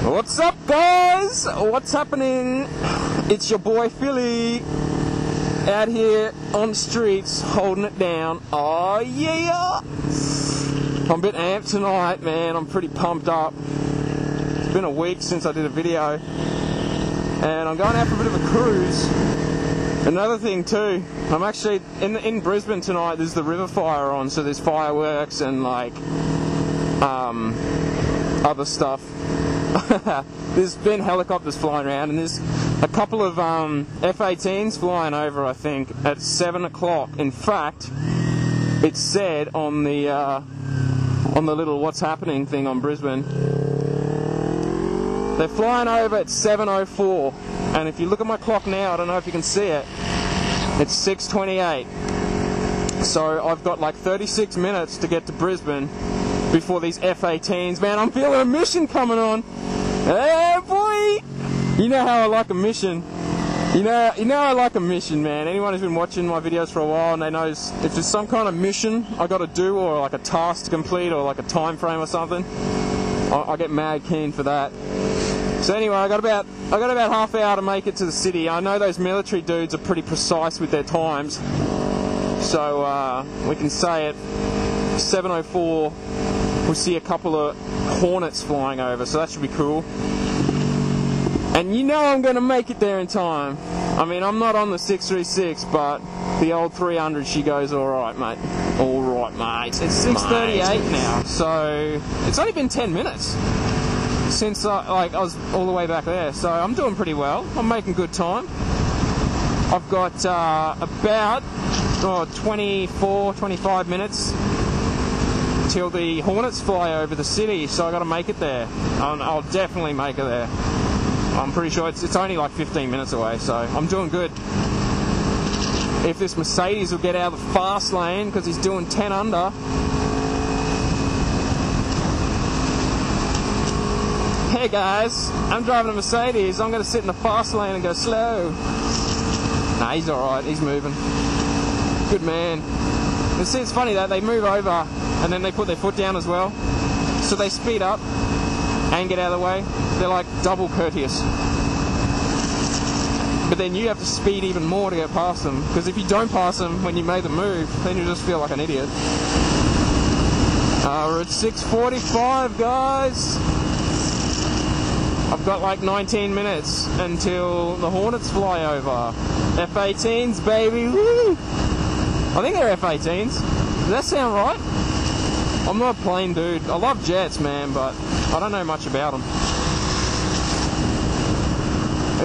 What's up, guys? What's happening? It's your boy Philly out here on the streets holding it down. Oh yeah! I'm a bit amped tonight, man. I'm pretty pumped up. It's been a week since I did a video, and I'm going out for a bit of a cruise. Another thing too, I'm actually in Brisbane tonight. There's the river fire on, so there's fireworks and like other stuff. There's been helicopters flying around, and there's a couple of F18s flying over, I think, at 7 o'clock. In fact, it said on the little what's happening thing on Brisbane, they're flying over at 7:04, and if you look at my clock now, I don't know if you can see it, it's 6:28. So I've got like 36 minutes to get to Brisbane before these F18s. Man, I'm feeling a mission coming on. Hey boy! You know how I like a mission. You know I like a mission, man. Anyone who's been watching my videos for a while, and they know if there's some kind of mission I got to do, or like a task to complete, or like a time frame or something, I get mad keen for that. So anyway, I got about half an hour to make it to the city. I know those military dudes are pretty precise with their times, so we can say at 7:04 we'll see a couple of Hornets flying over, so that should be cool. And you know I'm going to make it there in time. I mean, I'm not on the 636, but the old 300, she goes alright, mate. Alright, mate. It's 6:38 now, so it's only been 10 minutes since I was all the way back there, so I'm doing pretty well. I'm making good time. I've got about 25 minutes till the Hornets fly over the city, so I got to make it there. I'll definitely make it there. I'm pretty sure it's only like 15 minutes away, so I'm doing good. If this Mercedes will get out of the fast lane, because he's doing 10 under. Hey guys, I'm driving a Mercedes. I'm going to sit in the fast lane and go slow. Nah, he's alright, he's moving. Good man. You see, it's funny that they move over and then they put their foot down as well, so they speed up and get out of the way. They're like double courteous. But then you have to speed even more to get past them, because if you don't pass them when you made the move, then you just feel like an idiot. We're at 6:45, guys. I've got like 19 minutes until the Hornets fly over. F18s, baby, woo! I think they're F18s. Does that sound right? I'm not a plane dude. I love jets, man, but I don't know much about them.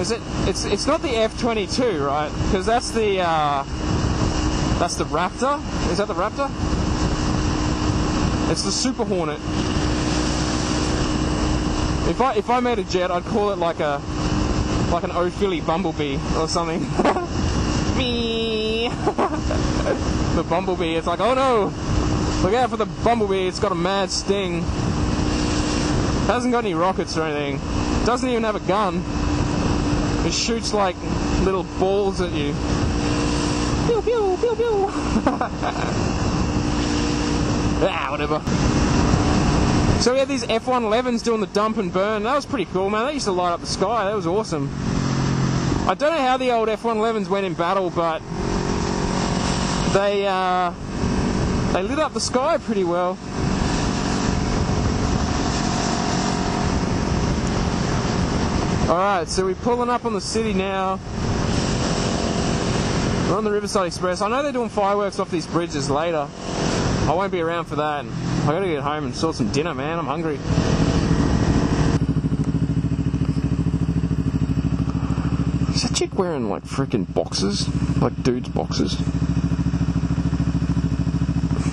Is it? It's not the F22, right? Because that's the Raptor. Is that the Raptor? It's the Super Hornet. If I made a jet, I'd call it like an OhPhilly Bumblebee or something. Me. The Bumblebee. It's like, oh no, look out for the Bumblebee. It's got a mad sting. It hasn't got any rockets or anything. It doesn't even have a gun. It shoots like little balls at you. Pew pew pew pew. Whatever. So we had these F111s doing the dump and burn. That was pretty cool, man. They used to light up the sky. That was awesome. I don't know how the old F111s went in battle, but they lit up the sky pretty well. Alright, so we're pulling up on the city now. We're on the Riverside Express. I know they're doing fireworks off these bridges later. I won't be around for that. I gotta get home and sort some dinner, man. I'm hungry. Is that chick wearing like freaking boxes? Like dudes' boxes?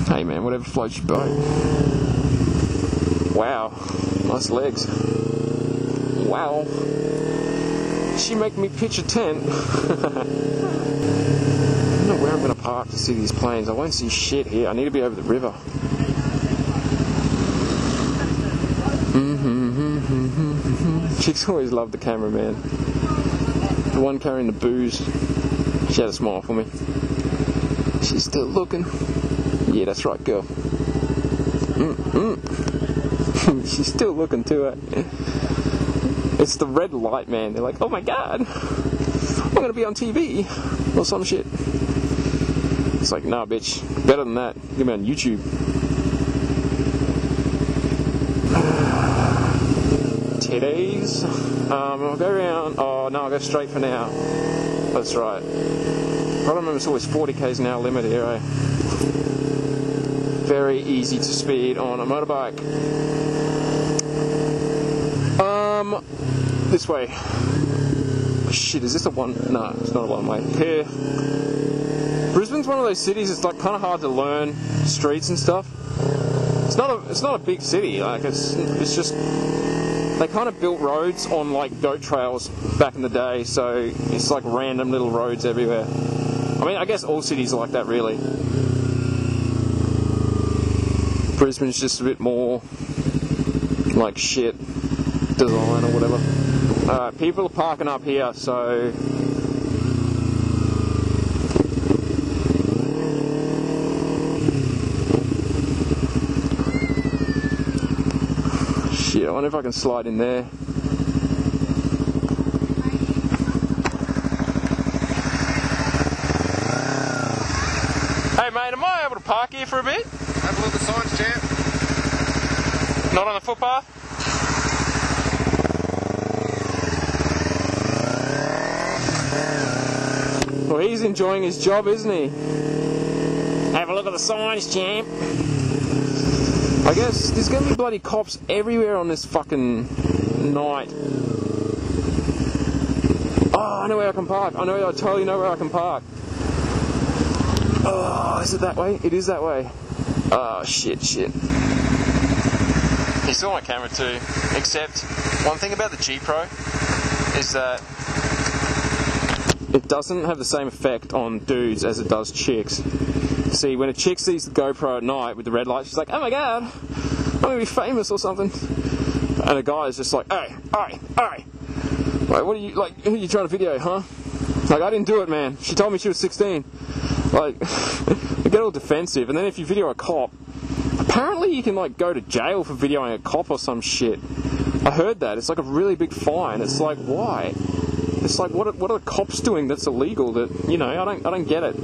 Hey man, whatever floats your boat. Wow, nice legs. Wow. She make me pitch a tent. I don't know where I'm going to park to see these planes. I won't see shit here. I need to be over the river. Chicks always love the cameraman. The one carrying the booze. She had a smile for me. She's still looking. Yeah, that's right, girl. She's still looking too, eh? It's the red light, man. They're like, oh my god, I'm gonna be on TV or some shit. It's like, nah, bitch, better than that. Get me on YouTube. Today's, I'll go around. Oh no, I'll go straight for now. That's right. I remember it's always 40 k's an hour limit here, eh? Very easy to speed on a motorbike. This way. Oh, shit, is this a one? No, it's not a one way. Here. Brisbane's one of those cities. It's like kind of hard to learn streets and stuff. It's not a big city. Like it's just they kind of built roads on like goat trails back in the day. So it's like random little roads everywhere. I mean, I guess all cities are like that, really. Brisbane's just a bit more like shit design or whatever. Alright, people are parking up here, so shit, I wonder if I can slide in there. Hey mate, am I able to park here for a bit? Have a look at the signs, champ. Not on the footpath? Well, he's enjoying his job, isn't he? Have a look at the signs, champ. I guess there's gonna be bloody cops everywhere on this fucking night. Oh, I know where I can park. I totally know where I can park. Oh, is it that way? It is that way. Oh, shit. He saw my camera too. Except, one thing about the G Pro is that it doesn't have the same effect on dudes as it does chicks. See, when a chick sees the GoPro at night with the red light, she's like, oh my god, I'm gonna be famous or something. And a guy is just like, hey. Like, what are you, like, who are you trying to video, huh? Like, I didn't do it, man. She told me she was 16. Like, they get all defensive. And then if you video a cop, apparently you can, like, go to jail for videoing a cop or some shit. I heard that. It's like a really big fine. It's like, why? It's like, what are the cops doing that's illegal? That, you know, I don't get it.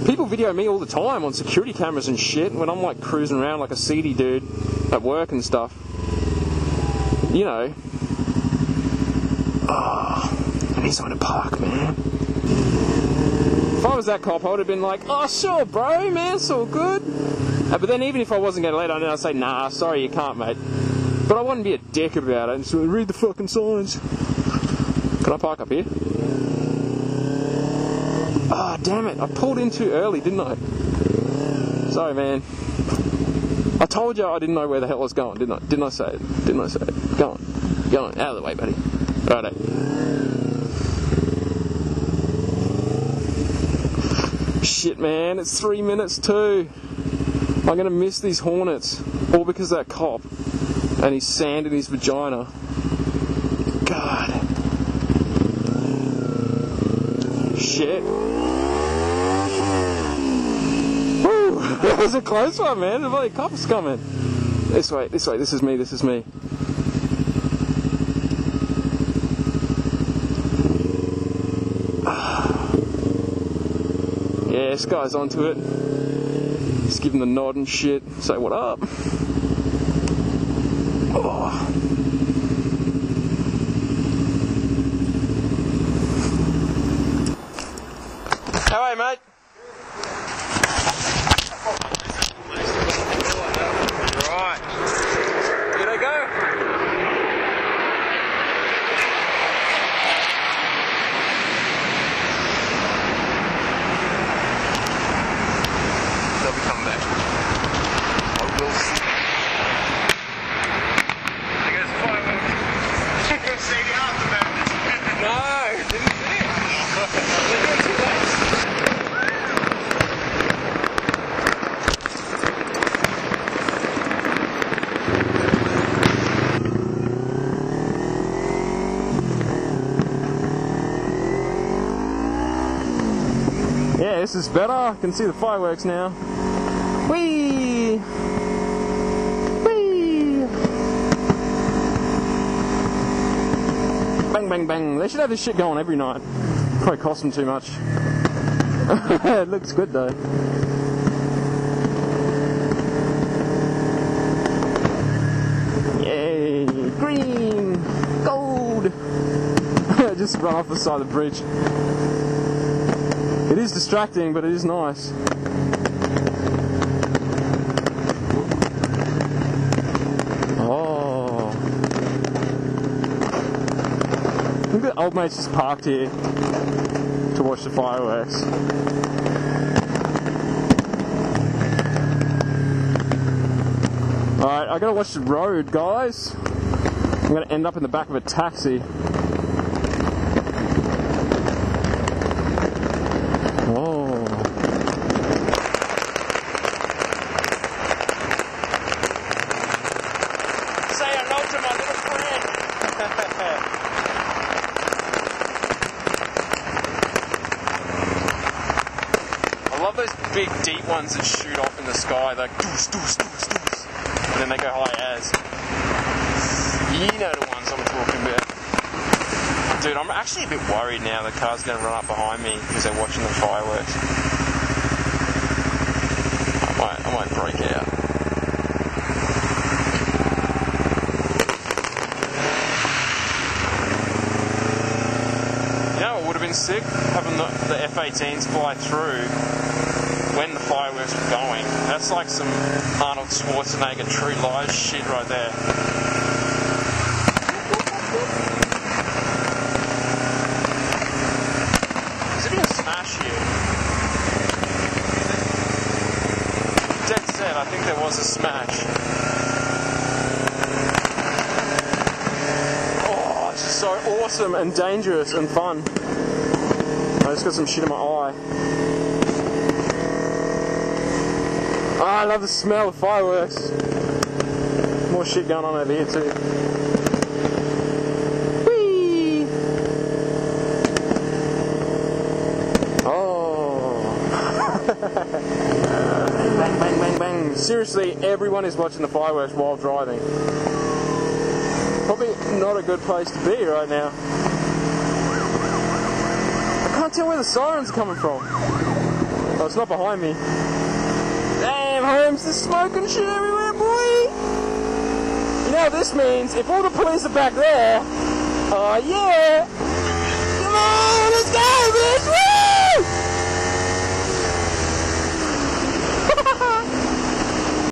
People video me all the time on security cameras and shit when I'm like cruising around like a seedy dude at work and stuff. You know. Oh, I need someone to park, man. If I was that cop, I would have been like, oh sure, bro, man, it's all good. But then even if I wasn't going to let on, I'd say, nah, sorry, you can't, mate. But I wouldn't be a dick about it. Just read the fucking signs. Can I park up here? Ah, oh, damn it. I pulled in too early, didn't I? Sorry, man. I told you I didn't know where the hell I was going, didn't I? Didn't I say it? Go on. Out of the way, buddy. Righto. Shit, man. It's 3 minutes too. I'm going to miss these Hornets. All because of that cop. And his sand in his vagina. God. Shit. Woo! That was a close one, man. The bloody cop's coming. This way. This is me. Yeah, this guy's onto it. Just give him the nod and shit. Say, what up? Oh. How are you, mate? Right. Here they go. They'll be coming back. I will see. There goes the fireworks. You can see the aftermath. No, didn't see it. They're doing too late. Yeah, this is better. I can see the fireworks now. Whee! Whee! bang, bang. They should have this shit going every night. Probably cost them too much. It looks good though. Yay! Green! Gold! Just run off the side of the bridge. It is distracting, but it is nice. Oh. Look at old mates just parked here to watch the fireworks. Alright, I gotta watch the road, guys. I'm gonna end up in the back of a taxi. Oh. Say hello to my little friend. I love those big deep ones that shoot off in the sky, like doos, doos, doos, doos. And then they go high as. You know the ones I'm talking about. Dude, I'm actually a bit worried now the car's going to run up behind me because they're watching the fireworks. I might break out. You know what would have been sick? Having the F18s fly through when the fireworks were going. That's like some Arnold Schwarzenegger True Lies shit right there. Is it going to smash you? Dead set, I think there was a smash. Oh, it's just so awesome and dangerous and fun. I just got some shit in my eye. Oh, I love the smell of fireworks. More shit going on over here too. Whee! Oh. Bang, bang, bang, bang. Seriously, everyone is watching the fireworks while driving. Probably not a good place to be right now. I can't tell where the sirens are coming from. Oh, it's not behind me. Damn, Holmes, there's smoke and shit everywhere, boy! You know what this means? If all the police are back there, oh yeah! Come on, let's go, bitch!